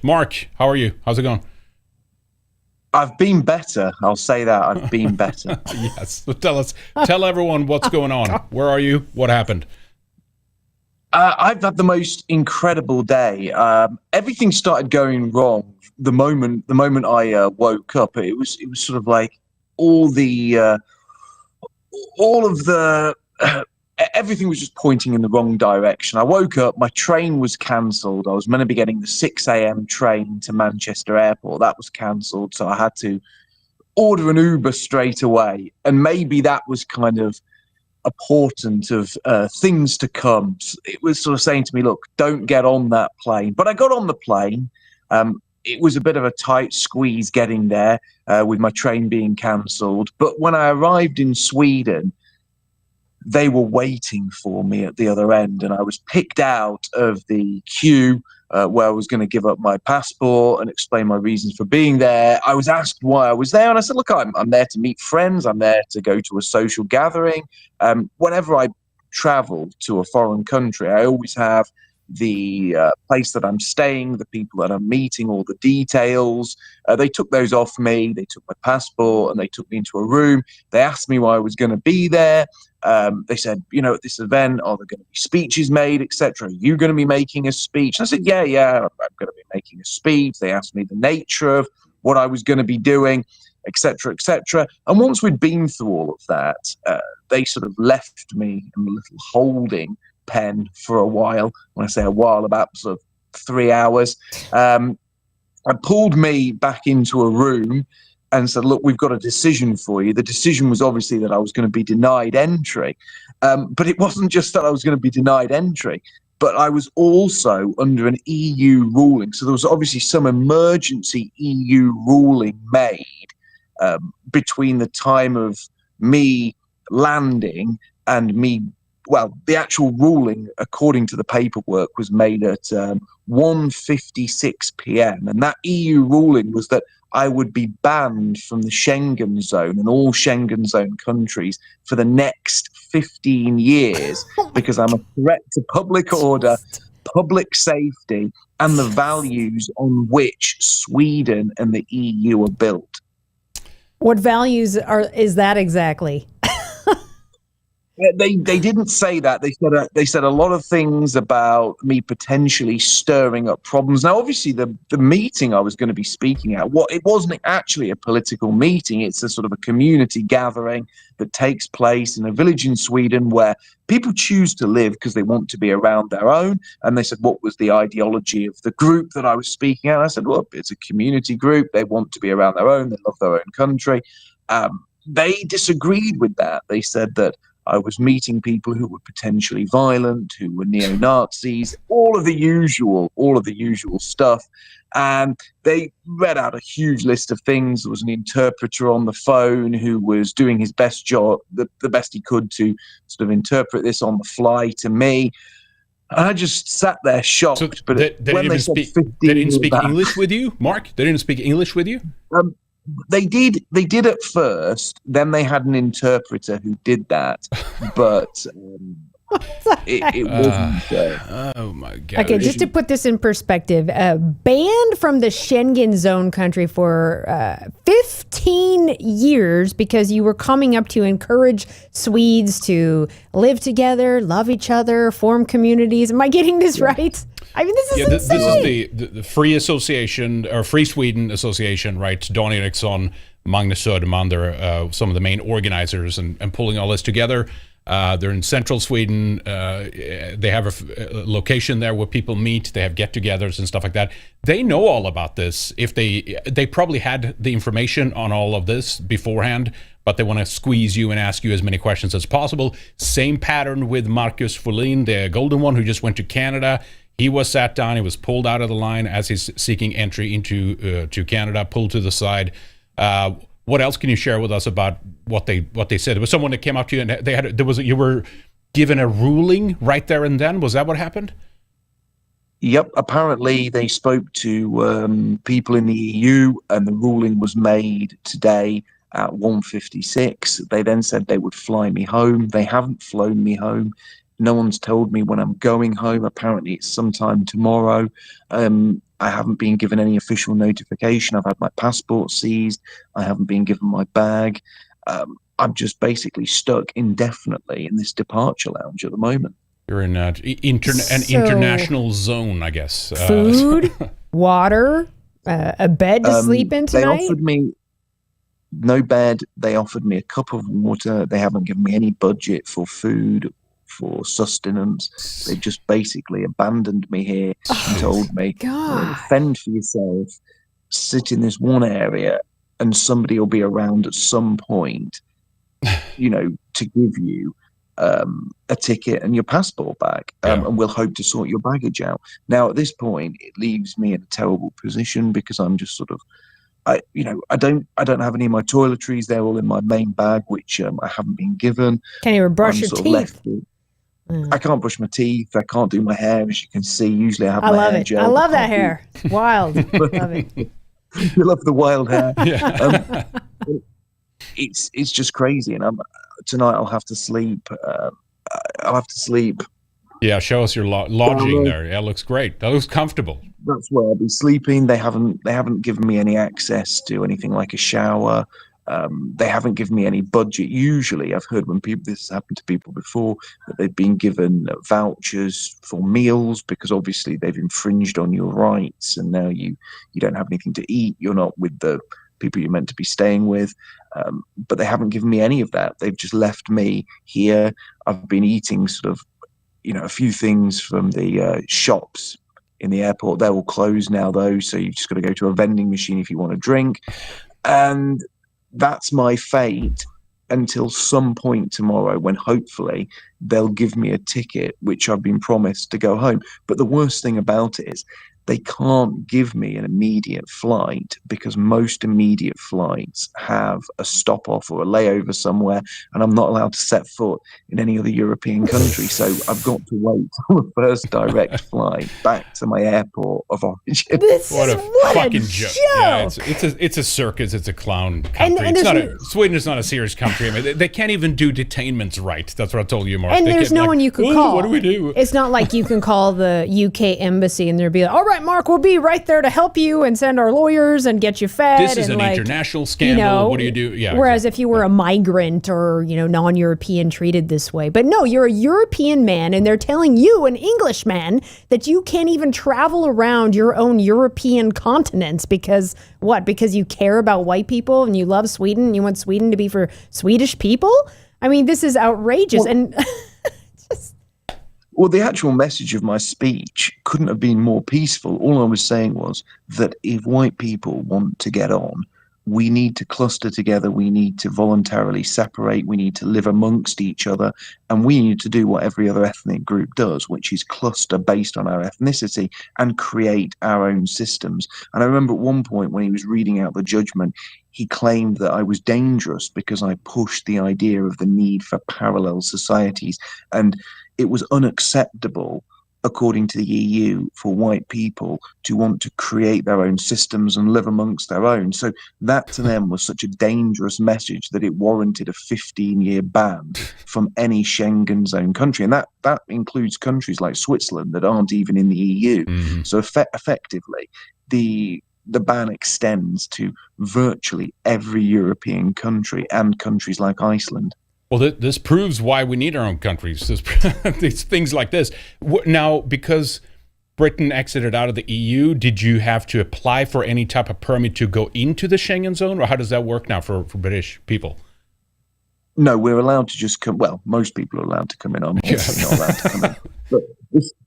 Mark, how are you? How's it going? I've been better. I'll say that. I've been better. Yes. So tell everyone what's going on. Where are you? What happened? I've had the most incredible day. Everything started going wrong the moment I woke up. It was sort of like all the all of the everything was just pointing in the wrong direction. I woke up, my train was cancelled. I was meant to be getting the 6 a.m. train to Manchester Airport. That was cancelled, so I had to order an Uber straight away. And maybe that was kind of a portent of things to come. It was sort of saying to me, look, don't get on that plane. But I got on the plane. It was a bit of a tight squeeze getting there with my train being cancelled. But when I arrived in Sweden, they were waiting for me at the other end, and I was picked out of the queue where I was going to give up my passport and explain my reasons for being there. I was asked why I was there, and I said, look, I'm there to meet friends. I'm there to go to a social gathering. Whenever I travel to a foreign country, I always have the place that I'm staying, the people that I'm meeting, all the details. They took those off me. They took my passport and they took me into a room. They asked me why I was going to be there. They said, at this event, are there going to be speeches made, etc.? Are you going to be making a speech? And I said, yeah, I'm going to be making a speech. They asked me the nature of what I was going to be doing, etc., etc. And once we'd been through all of that, they sort of left me in a little holding pen for a while. When I say a while, about sort of 3 hours. I pulled me back into a room and said, look, we've got a decision for you. The decision was obviously that I was going to be denied entry. But it wasn't just that I was going to be denied entry, but I was also under an EU ruling. So there was obviously some emergency EU ruling made between the time of me landing and me. Well, the actual ruling, according to the paperwork, was made at 1:56 p.m. And that EU ruling was that I would be banned from the Schengen zone and all Schengen zone countries for the next 15 years because I'm a threat to public order, public safety, and the values on which Sweden and the EU are built. What values is that exactly? They didn't say that. They said a lot of things about me potentially stirring up problems. Now, obviously, the meeting I was going to be speaking at, it wasn't actually a political meeting. It's a sort of a community gathering that takes place in a village in Sweden where people choose to live because they want to be around their own. And they said, what was the ideology of the group that I was speaking at? And I said, well, it's a community group. They want to be around their own. They love their own country. They disagreed with that. They said that I was meeting people who were potentially violent, who were neo-Nazis, all of the usual stuff. And they read out a huge list of things. There was an interpreter on the phone who was doing his best job, the best he could to sort of interpret this on the fly to me. And I just sat there shocked. So but they didn't speak English with you, Mark? They didn't speak English with you? They did at first. Then they had an interpreter who did that, but it wasn't. Oh my God! Okay, just to put this in perspective, banned from the Schengen zone country for 15 years because you were coming up to encourage Swedes to live together, love each other, form communities. Am I getting this right? I mean, this is insane. This is the Free Association, or Free Sweden Association, right? Dan Eriksson, Magnus Söderman, they're some of the main organizers and pulling all this together. They're in central Sweden. They have a location there where people meet. They have get-togethers and stuff like that. They know all about this. If they probably had the information on all of this beforehand, but they want to squeeze you and ask you as many questions as possible. Same pattern with Marcus Folin, the golden one who just went to Canada. He was sat down. He was pulled out of the line as he's seeking entry into to Canada, pulled to the side. What else can you share with us about what they said? There was someone that came up to you and you were given a ruling right there and then. Was that what happened? Yep. Apparently, they spoke to people in the EU, and the ruling was made today at 1:56. They then said they would fly me home. They haven't flown me home. No one's told me when I'm going home. Apparently, it's sometime tomorrow. And I haven't been given any official notification. I've had my passport seized. I haven't been given my bag. I'm just basically stuck indefinitely in this departure lounge at the moment. You're in an international zone, I guess. Food, water, a bed to sleep in tonight? They offered me no bed. They offered me a cup of water. They haven't given me any budget for food, for sustenance. They just basically abandoned me here and told me, fend for yourself, sit in this one area, and somebody will be around at some point, to give you a ticket and your passport back, and we'll hope to sort your baggage out. Now, at this point, it leaves me in a terrible position because I'm just sort of, I don't have any of my toiletries. They're all in my main bag, which I haven't been given. Can't even brush your teeth. I can't brush my teeth. I can't do my hair, as you can see. Usually, I have my hair gel. I love that hair. It's wild. Love it. You love the wild hair. Yeah. It's just crazy, and tonight I'll have to sleep. Yeah, show us your lodging there. Yeah, it looks great. That looks comfortable. That's where I'll be sleeping. They haven't given me any access to anything like a shower. They haven't given me any budget. Usually, I've heard when this has happened to people before, that they've been given vouchers for meals because obviously they've infringed on your rights, and now you don't have anything to eat. You're not with the people you're meant to be staying with. But they haven't given me any of that. They've just left me here. I've been eating sort of, a few things from the shops in the airport. They're all closed now, though, so you've just got to go to a vending machine if you want a drink. And that's my fate until some point tomorrow when hopefully they'll give me a ticket, which I've been promised, to go home. But the worst thing about it is they can't give me an immediate flight because most immediate flights have a stop off or a layover somewhere, and I'm not allowed to set foot in any other European country. So I've got to wait for the first direct flight back to my airport of origin. What a fucking joke! Yeah, it's a circus. It's a clown country. Sweden is not a serious country. I mean, they can't even do detainments right. That's what I told you, Mark. And there's no one you could call. What do we do? It's not like you can call the UK embassy and they'll be like, all right, Mark, we'll be right there to help you and send our lawyers and get you fed. This is an international scandal. What do you do? Yeah. Whereas if you were a migrant or, non-European treated this way. But no, you're a European man and they're telling you, an Englishman, that you can't even travel around your own European continents because what? Because you care about white people and you love Sweden and you want Sweden to be for Swedish people? I mean, this is outrageous. Well, the actual message of my speech couldn't have been more peaceful. All I was saying was that if white people want to get on, we need to cluster together, we need to voluntarily separate, we need to live amongst each other, and we need to do what every other ethnic group does, which is cluster based on our ethnicity and create our own systems. And I remember at one point when he was reading out the judgment, he claimed that I was dangerous because I pushed the idea of the need for parallel societies, and it was unacceptable, according to the EU, for white people to want to create their own systems and live amongst their own. So that to them was such a dangerous message that it warranted a 15-year ban from any Schengen zone country. And that includes countries like Switzerland that aren't even in the EU. Mm-hmm. So effectively, the ban extends to virtually every European country and countries like Iceland. Well, this proves why we need our own countries. These things like this. Now, because Britain exited out of the EU, did you have to apply for any type of permit to go into the Schengen zone? Or how does that work now for British people? No, we're allowed to just come. Well, most people are allowed to come in. I'm obviously not allowed to come in. But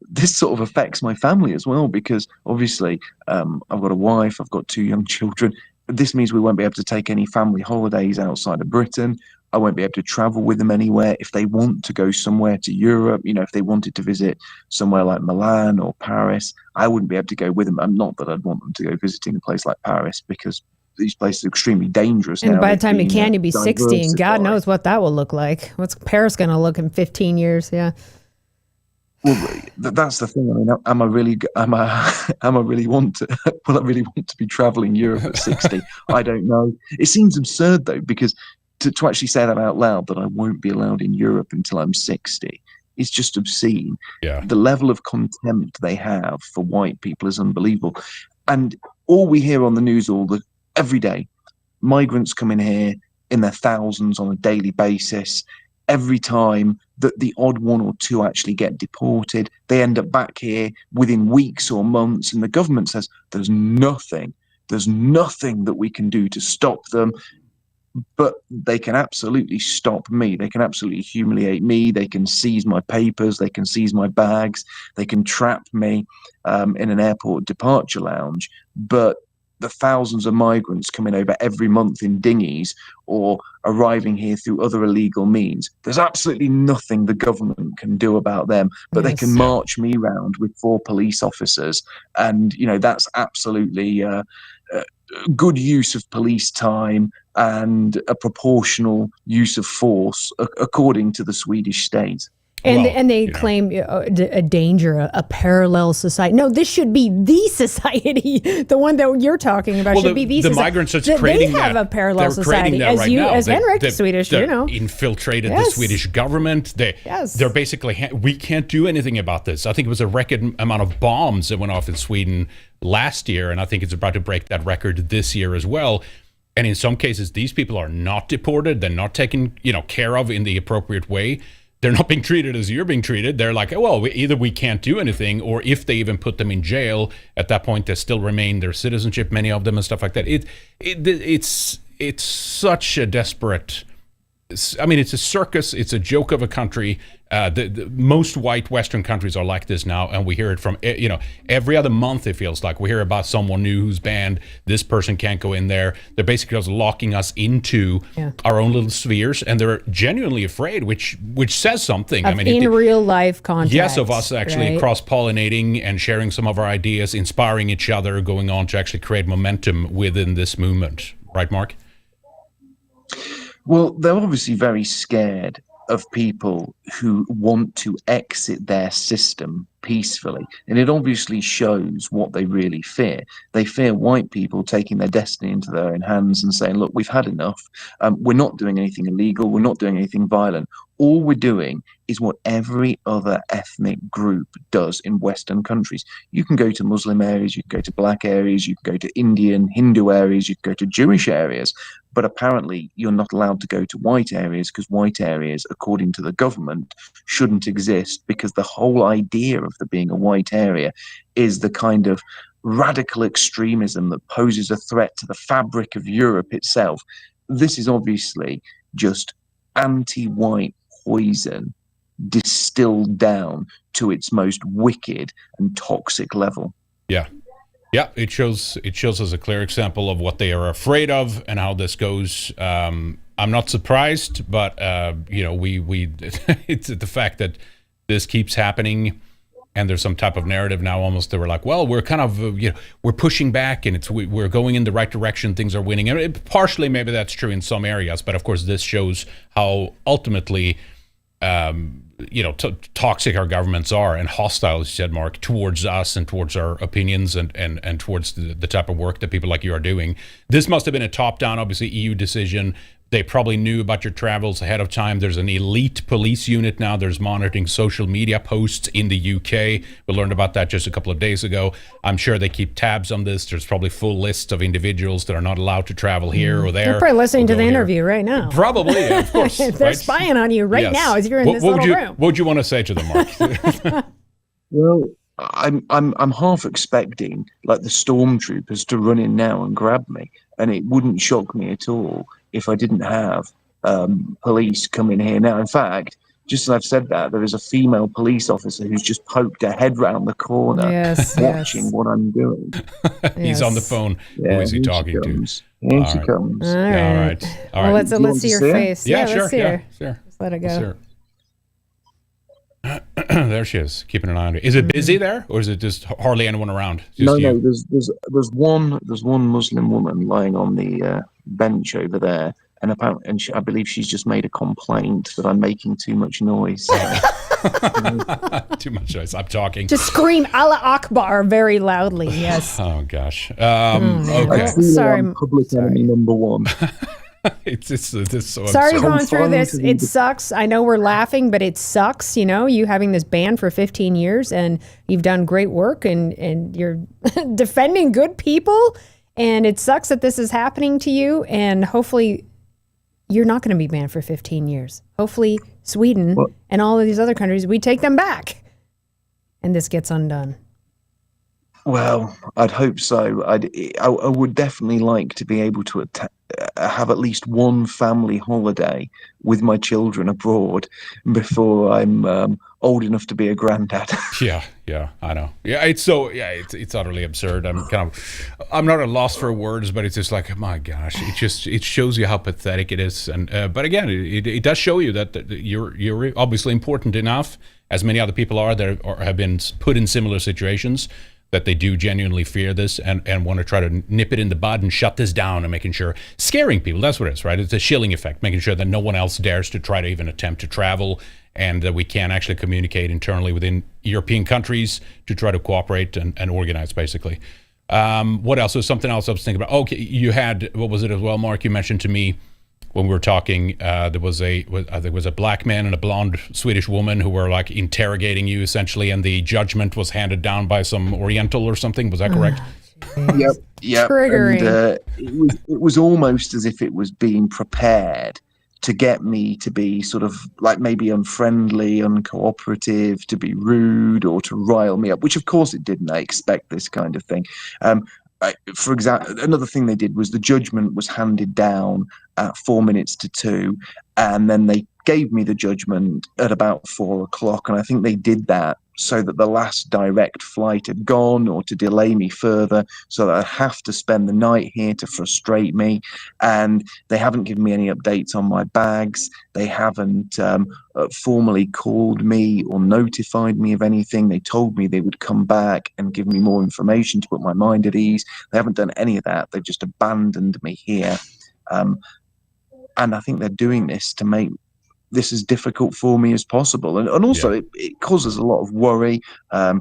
this sort of affects my family as well, because obviously I've got a wife, I've got 2 young children. This means we won't be able to take any family holidays outside of Britain. I won't be able to travel with them anywhere. If they want to go somewhere to Europe, if they wanted to visit somewhere like Milan or Paris, I wouldn't be able to go with them. Not that I'd want them to go visiting a place like Paris, because these places are extremely dangerous now. And by the time you can, you'll be 60, and God knows what that will look like. What's Paris going to look in 15 years? Yeah. Well, that's the thing. I mean, am I really want to? Will I really want to be traveling Europe at 60? I don't know. It seems absurd though, because to actually say that out loud, that I won't be allowed in Europe until I'm 60, is just obscene. Yeah. The level of contempt they have for white people is unbelievable. And all we hear on the news every day, migrants come in here in their thousands on a daily basis. Every time that the odd one or two actually get deported, they end up back here within weeks or months, and the government says there's nothing that we can do to stop them. But they can absolutely stop me. They can absolutely humiliate me. They can seize my papers. They can seize my bags. They can trap me in an airport departure lounge. But the thousands of migrants coming over every month in dinghies or arriving here through other illegal means, there's absolutely nothing the government can do about them. But they can march me round with 4 police officers. And, that's absolutely good use of police time and a proportional use of force according to the Swedish state. And they claim a danger, a parallel society. No, this should be the society. The one that you're talking about should be the society. The migrants are creating that. They have a parallel society. As Henrik, Swedish, infiltrated the Swedish government. They're basically, we can't do anything about this. I think it was a record amount of bombs that went off in Sweden last year, and I think it's about to break that record this year as well. And in some cases, these people are not deported. They're not taken, care of in the appropriate way. They're not being treated as you're being treated. They're like, well, either we can't do anything, or if they even put them in jail, at that point, they still remain their citizenship, many of them, and stuff like that. It's such a desperate. It's a circus. It's a joke of a country. The most white Western countries are like this now, and we hear it from every other month. It feels like we hear about someone new who's banned. This person can't go in there. They're basically just locking us into our own little spheres, and they're genuinely afraid, which says something. In real life context. Yes, of us actually cross-pollinating and sharing some of our ideas, inspiring each other, going on to actually create momentum within this movement. Right, Mark? Well, they're obviously very scared of people who want to exit their system peacefully. And it obviously shows what they really fear. They fear white people taking their destiny into their own hands and saying, look, we've had enough. We're not doing anything illegal. We're not doing anything violent. All we're doing is what every other ethnic group does in Western countries. You can go to Muslim areas, you can go to black areas, you can go to Indian, Hindu areas, you can go to Jewish areas. But apparently you're not allowed to go to white areas, because white areas, according to the government, shouldn't exist, because the whole idea of there being a white area is the kind of radical extremism that poses a threat to the fabric of Europe itself. This is obviously just anti-white poison distilled down to its most wicked and toxic level. Yeah, it shows us a clear example of what they are afraid of and how this goes. I'm not surprised, but we it's the fact that this keeps happening, and there's some type of narrative now almost that we're like, well, we're kind of we're pushing back, and we're going in the right direction. Things are winning, and partially maybe that's true in some areas, but of course this shows how ultimately toxic our governments are, and hostile, as you said, Mark, towards us and towards our opinions and towards the type of work that people like you are doing. This must have been a top-down, obviously, EU decision. They probably knew about your travels ahead of time. There's an elite police unit now. There's monitoring social media posts in the UK. We learned about that just a couple of days ago. I'm sure they keep tabs on this. There's probably full lists of individuals that are not allowed to travel here or there. They're probably listening to the interview right now. Probably, yeah, of course. They're spying on you right now as you're in this little room. What would you want to say to them, Mark? Well, I'm half expecting like the stormtroopers to run in now and grab me, and it wouldn't shock me at all if I didn't have police come in here now. In fact, just as I've said that, there is a female police officer who's just poked her head round the corner, watching what I'm doing. He's on the phone. Yeah, who is he talking to? Here she comes. All right. Well, let's see your face. Yeah, sure. Let's see her. Just let it go. There she is, keeping an eye on her. Is it busy there, or is it just hardly anyone around? No. There's one Muslim woman lying on the bench over there, and I believe she's just made a complaint that I'm making too much noise. Too much noise. I'm talking. Just scream Allah Akbar very loudly. Yes. Oh gosh. Okay. Sorry. Public enemy number one. It's so Sorry absurd. going through this. Confined to It the- sucks. I know we're laughing, but it sucks. You having this ban for 15 years and you've done great work and you're defending good people. And it sucks that this is happening to you. And hopefully you're not going to be banned for 15 years. Hopefully Sweden and all of these other countries, we take them back and this gets undone. Well, I'd hope so. I would definitely like to be able to have at least one family holiday with my children abroad before I'm old enough to be a granddad. Yeah, I know. Yeah, it's utterly absurd. I'm not at a loss for words, but it's just like, my gosh, it shows you how pathetic it is. And but again, it does show you that you're obviously important enough, as many other people are that have been put in similar situations, that they do genuinely fear this and want to try to nip it in the bud and shut this down, and making sure, scaring people, that's what it is, right? It's a chilling effect, making sure that no one else dares to try to even attempt to travel, and that we can actually communicate internally within European countries to try to cooperate and organize, basically. What else? There's something else I was thinking about. Okay, you had, what was it as well, Mark? You mentioned to me when we were talking, I think it was a black man and a blonde Swedish woman who were like interrogating you essentially, and the judgment was handed down by some Oriental or something. Was that correct? Yep. Triggering. And, it was almost as if it was being prepared to get me to be sort of like maybe unfriendly, uncooperative, to be rude, or to rile me up, which of course it didn't. I expect this kind of thing. For example, another thing they did was the judgment was handed down at 4 minutes to 2, and then they gave me the judgment at about 4 o'clock, and I think they did that so that the last direct flight had gone, or to delay me further, so that I have to spend the night here to frustrate me. And they haven't given me any updates on my bags. They haven't formally called me or notified me of anything. They told me they would come back and give me more information to put my mind at ease. They haven't done any of that. They've just abandoned me here. And I think they're doing this to make this as difficult for me as possible. And also it causes a lot of worry, for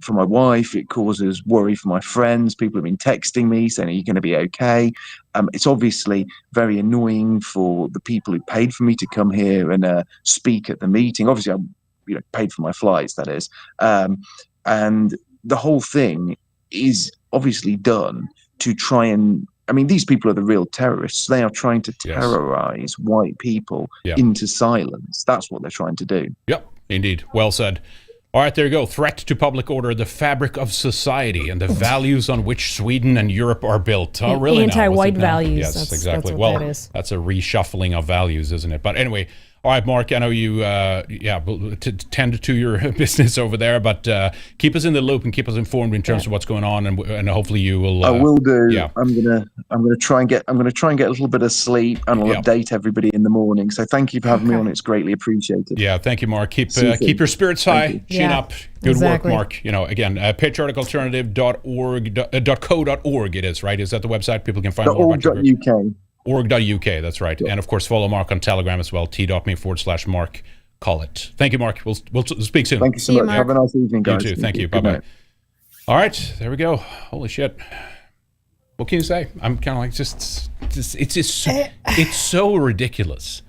my wife. It causes worry for my friends. People have been texting me saying, are you going to be okay? It's obviously very annoying for the people who paid for me to come here and speak at the meeting. Obviously, I paid for my flights, that is. And the whole thing is obviously done to try and, these people are the real terrorists. They are trying to terrorize white people into silence. That's what they're trying to do. Yep, indeed. Well said. All right, there you go. Threat to public order, the fabric of society, and the values on which Sweden and Europe are built. Oh, really? Anti-white values. Yes, exactly. That's what well, that is. That's a reshuffling of values, isn't it? But anyway, all right, Mark, I know you tend to your business over there, but keep us in the loop and keep us informed in terms of what's going on, and hopefully you will. I will do. Yeah. I'm gonna try and get a little bit of sleep, and I'll update everybody in the morning. So thank you for having me on. It's greatly appreciated. Yeah, thank you, Mark. Keep your spirits high, chin up. Good work, Mark. Again, patrioticalternative.org. It is, right? Is that the website people can find more about your group? Org.uk, that's right. Yeah. And of course, follow Mark on Telegram as well, t.me/Mark Collett. Thank you, Mark. We'll speak soon. Thank you so much. Have a nice evening, guys. You too. Thank you. Bye-bye. All right, there we go. Holy shit. What can you say? I'm kind of like, it's so ridiculous